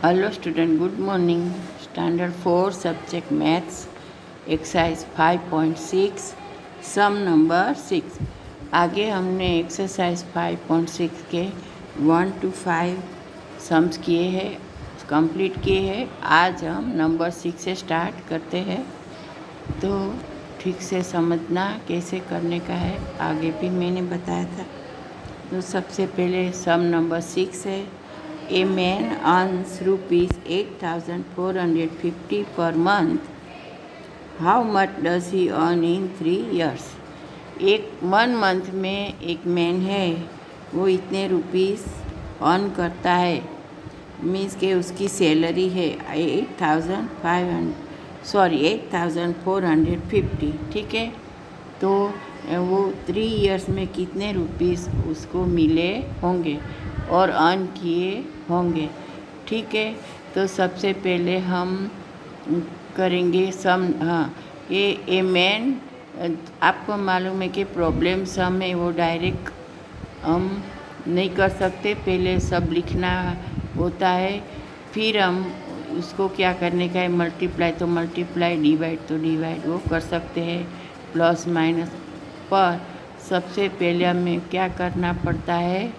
Hello student, good morning. Standard 4 subject maths exercise 5.6 सम number 6। आगे हमने exercise 5.6 के 1 to 5 sums किए हैं, कंप्लीट किए हैं। आज हम नंबर 6 से स्टार्ट करते हैं, तो ठीक से समझना कैसे करने का है। आगे भी मैंने बताया था। तो सबसे पहले सम नंबर 6 है। A man earns rupees 8,450 per month. How much does he earn in 3 years? एक 1 मंथ में एक मैन है, वो इतने रुपीस अर्न करता है। मीन्स के उसकी सैलरी है 8,450, ठीक है। तो वो 3 इयर्स में कितने रुपीस उसको मिले होंगे और अर्न किए होंगे, ठीक है। तो सबसे पहले हम करेंगे सम। ये ए मैन, आपको मालूम है कि प्रॉब्लम सम है, वो डायरेक्ट हम नहीं कर सकते, पहले सब लिखना होता है, फिर हम उसको क्या करने का है, मल्टीप्लाई तो मल्टीप्लाई, डिवाइड तो डिवाइड वो कर सकते हैं, प्लस माइनस। पर सबसे पहले हमें क्या करना पड़ता है,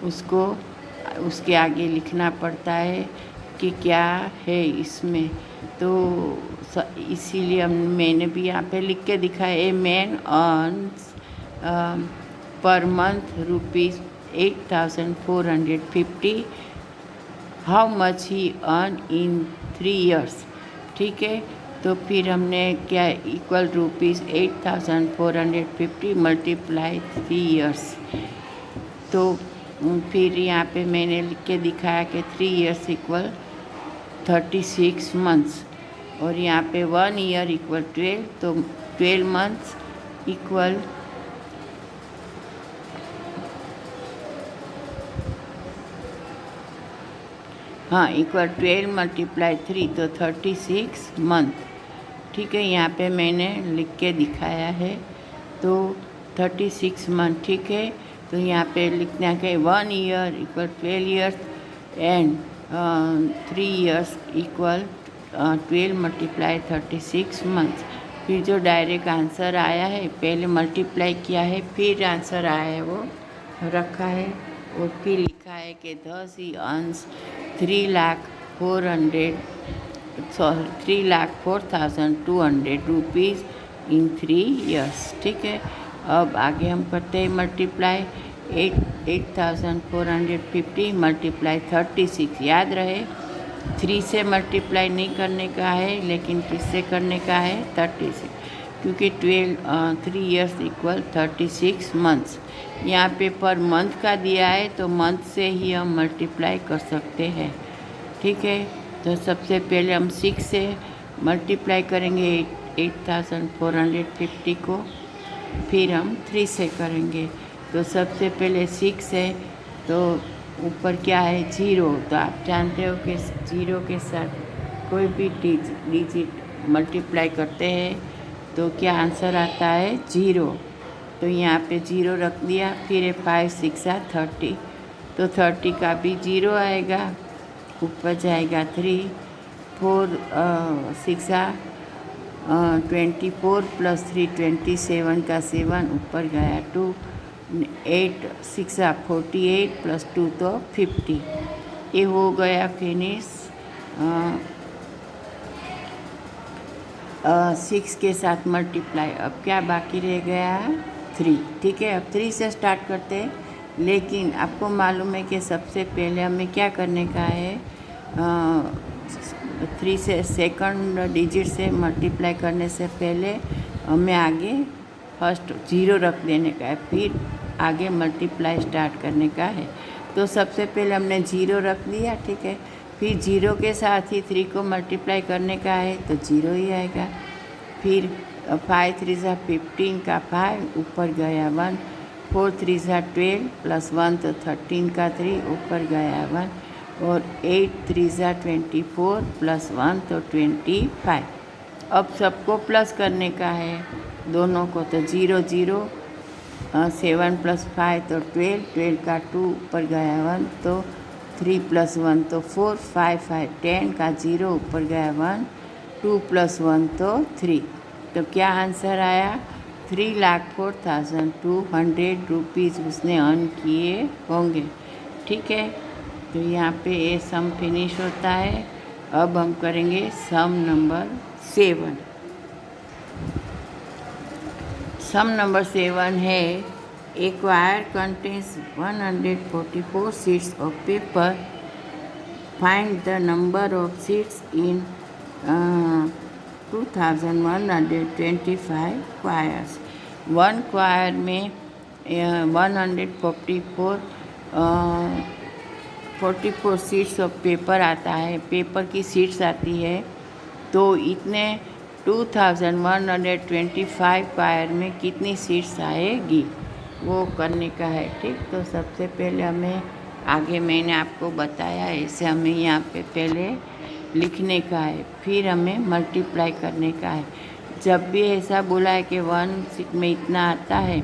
उसको उसके आगे लिखना पड़ता है कि क्या है इसमें। तो इसीलिए मैंने भी यहाँ पे लिख के दिखाया, a man earns per month rupees 8,450, how much he earn in 3 years, ठीक है। तो फिर हमने क्या, इक्वल रुपीज़ 8,450 मल्टीप्लाई 3 इयर्स। तो फिर यहाँ पे मैंने लिख के दिखाया कि 3 इयर्स इक्वल 36 मंथ्स, और यहाँ पे 1 ईयर इक्वल 12, तो 12 मंथ्स इक्वल इक्वल 12 मल्टीप्लाई 3, तो 36 मंथ, ठीक है। यहाँ पे मैंने लिख के दिखाया है, तो 36 मंथ, ठीक है। तो यहाँ पे लिखना है 1 year equal 12 years and 3 years equal 12 multiply 36 months. फिर जो डायरेक्ट आंसर आया है, पहले मल्टीप्लाई किया है, फिर आंसर आया है वो रखा है, और फिर लिखा है कि thus he earns 3,04,200 rupees in 3 years, ठीक है। अब आगे हम करते हैं मल्टीप्लाई। 8,450 मल्टीप्लाई 36, याद रहे 3 से मल्टीप्लाई नहीं करने का है, लेकिन किससे करने का है, 36, क्योंकि 3 इयर्स इक्वल 36 मंथ्स। यहाँ पे पर मंथ का दिया है, तो मंथ से ही हम मल्टीप्लाई कर सकते हैं, ठीक है। तो सबसे पहले हम 6 से मल्टीप्लाई करेंगे 8,450 को, फिर हम 3 से करेंगे। तो सबसे पहले 6 है, तो ऊपर क्या है, 0। तो आप जानते हो कि 0 के साथ कोई भी डिजिट मल्टीप्लाई करते हैं तो क्या आंसर आता है, 0। तो यहाँ पे 0 रख दिया, फिर है 5 6 30, तो 30 का भी 0 आएगा, ऊपर जाएगा 3, 4 6 24 प्लस 3 27 का 7, ऊपर गया 2, 8 6 48 प्लस 2 तो 50। ये हो गया फिनिश 6 के साथ मल्टीप्लाई। अब क्या बाकी रह गया, 3, ठीक है। अब 3 से स्टार्ट करते हैं, लेकिन आपको मालूम है कि सबसे पहले हमें क्या करने का है, 3 से सेकंड डिजिट से मल्टीप्लाई करने से पहले हमें आगे फर्स्ट 0 रख देने का है, फिर आगे मल्टीप्लाई स्टार्ट करने का है। तो सबसे पहले हमने 0 रख दिया, ठीक है। फिर 0 के साथ ही 3 को मल्टीप्लाई करने का है, तो 0 ही आएगा। फिर 5 3 15 का 5, ऊपर गया 1, 4 3 12 प्लस 1 तो 13 का 3, ऊपर गया 1, और 8 3 24 प्लस 1 तो 25। अब सबको प्लस करने का है, दोनों को, तो 0 0, 7 प्लस 5 तो 12, 12 का 2, ऊपर गया 1 तो 3 + 1 तो 4, 5 5 10 का 0 ऊपर गया 1, 2 + 1 तो 3। तो क्या आंसर आया? 3,04,200 रुपीज़ उसने अर्न किए होंगे। ठीक है, तो यहाँ पे ये सम फिनिश होता है। अब हम करेंगे सम नंबर 7। सम नंबर 7 है, A choir contains 144 sheets of paper. Find the number of sheets in 2125 choirs. One choir में 144 शीट्स ऑफ पेपर आता है, पेपर की शीट्स आती है। तो इतने 2125 क्वायर में कितनी सीट्स आएगी वो करने का है। ठीक, तो सबसे पहले हमें आगे मैंने आपको बताया ऐसे हमें यहाँ पे पहले लिखने का है, फिर हमें मल्टीप्लाई करने का है। जब भी ऐसा बोला है कि 1 सीट में इतना आता है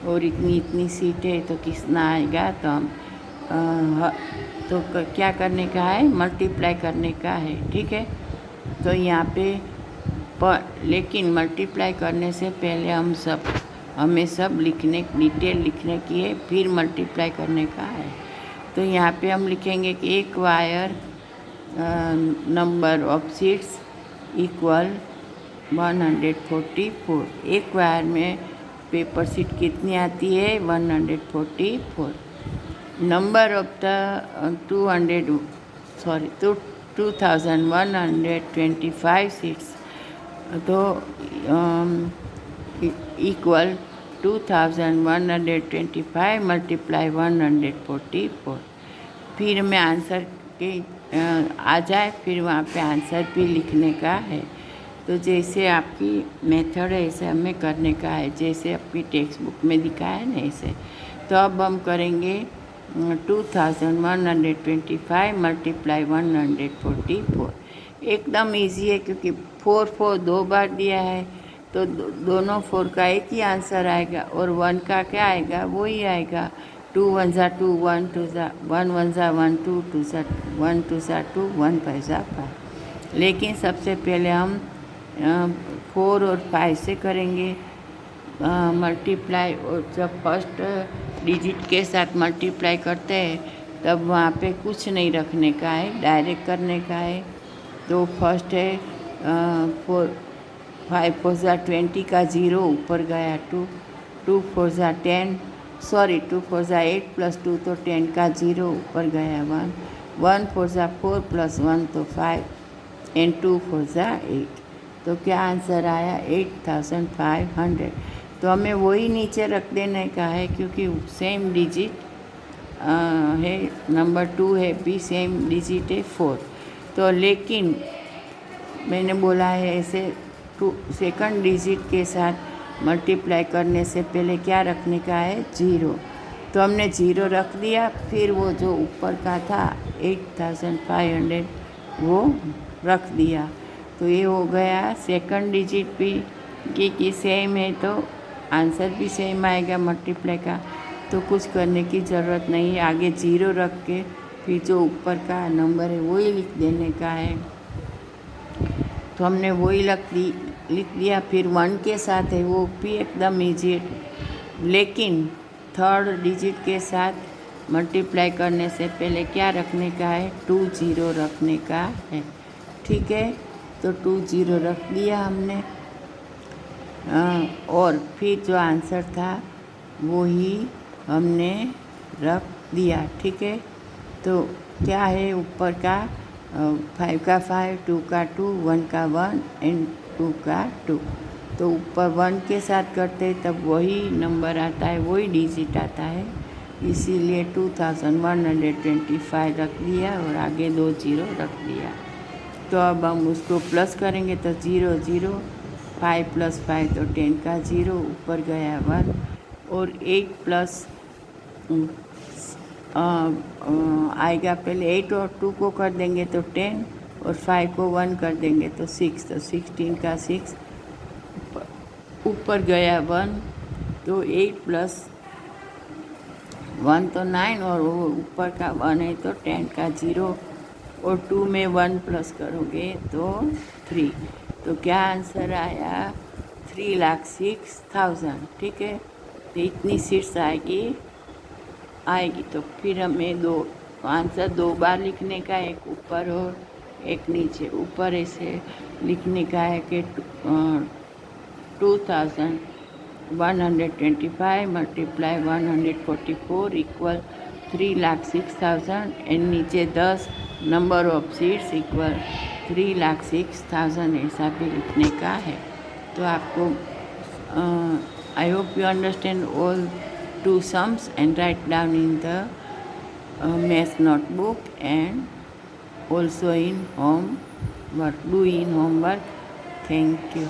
और इतनी इतनी सीट है तो कितना आएगा, तो हम क्या करने का है? मल्टीप्लाई करने का है। ठीक है, तो यहाँ पे लेकिन मल्टीप्लाई करने से पहले हमें सब डिटेल लिखने की है, फिर मल्टीप्लाई करने का है। तो यहाँ पे हम लिखेंगे कि एक wire number of seats equal 144। एक वायर में पेपर सीट कितनी आती है? 144। नंबर ऑफ द 2125 सीट्स तो इक्वल 2125 मल्टीप्लाई 144। फिर हमें आंसर के आ जाए, फिर वहाँ पे आंसर भी लिखने का है। तो जैसे आपकी मेथड है ऐसे हमें करने का है, जैसे आपकी टेक्स्ट बुक में दिखाया है ना ऐसे। तो अब हम करेंगे 2125 मल्टीप्लाई 144। एकदम इजी है क्योंकि 4 दो बार दिया है, तो दोनों 4 का एक ही आंसर आएगा और 1 का क्या आएगा? वो ही आएगा। 2 1 ज़ा 2, 1 2 ज़ा 1, 1 ज़ा 1, 2 2 ज़ा 1, 2 ज़ा 2, 1 5 ज़ा 5। लेकिन सबसे पहले हम 4 और 5 से करेंगे मल्टीप्लाई। और जब फर्स्ट डिजिट के साथ मल्टीप्लाई करते हैं तब वहाँ पे कुछ नहीं रखने का है, डायरेक्ट करने का है। तो फर्स्ट है 5 4 ज़ा 20 का 0 ऊपर गया 2, 2 4 ज़ा 10 2 4 ज़ा 8 + 2 तो 10 का 0 ऊपर गया 1, 1 4 ज़ा 4 + 1 तो 5 एंड 2 4 ज़ा 8। तो क्या आंसर आया? 8500। तो हमें वही नीचे रख देने का है क्योंकि सेम डिजिट है, नंबर 2 है भी सेम डिजिट है 4। तो लेकिन मैंने बोला है ऐसे सेकंड डिजिट के साथ मल्टीप्लाई करने से पहले क्या रखने का है? 0। तो हमने 0 रख दिया, फिर वो जो ऊपर का था 8500 वो रख दिया। तो ये हो गया सेकंड डिजिट भी कि सेम है तो आंसर भी सेम आएगा मल्टीप्लाई का। तो कुछ करने की ज़रूरत नहीं है, आगे 0 रख के फिर जो ऊपर का नंबर है वही लिख देने का है। तो हमने वही लिख दिया। फिर 1 के साथ है वो भी एकदम ईजी है, लेकिन थर्ड डिजिट के साथ मल्टीप्लाई करने से पहले क्या रखने का है? 2 0 रखने का है। ठीक है, तो 2 0 रख दिया हमने। और फिर जो आंसर था वो ही हमने रख दिया। ठीक है, तो क्या है ऊपर का 5 का 5, 2 का 2, 1 का 1 एंड 2 का 2। तो ऊपर 1 के साथ करते तब वही नंबर आता है, वही डिजिट आता है, इसीलिए 2125 रख दिया और आगे 2 0 रख दिया। तो अब हम उसको प्लस करेंगे तो 0 0, 5 + 5 तो 10 का 0 ऊपर गया 1 और 8 प्लस आएगा पहले 8 और 2 को कर देंगे तो 10 और 5 को 1 कर देंगे तो 6, तो 16 का 6 ऊपर गया 1। तो 8 + 1 तो 9 और वो ऊपर का 1 है तो 10 का 0 और 2 में 1 प्लस करोगे तो 3। तो क्या आंसर आया? 3,06,000। ठीक है, तो इतनी सीट्स आएगी। तो फिर हमें आंसर 2 बार लिखने का, एक ऊपर और एक नीचे। ऊपर ऐसे लिखने का है कि 2,125 मल्टीप्लाई 144 इक्वल 3,06,000 एंड नीचे 10 नंबर ऑफ सीट्स इक्वल 3,06,000 ऐसा भी लिखने का है। तो आपको I hope you understand all 2 sums and write down in the math notebook and also in homework. Do in homework. Thank you.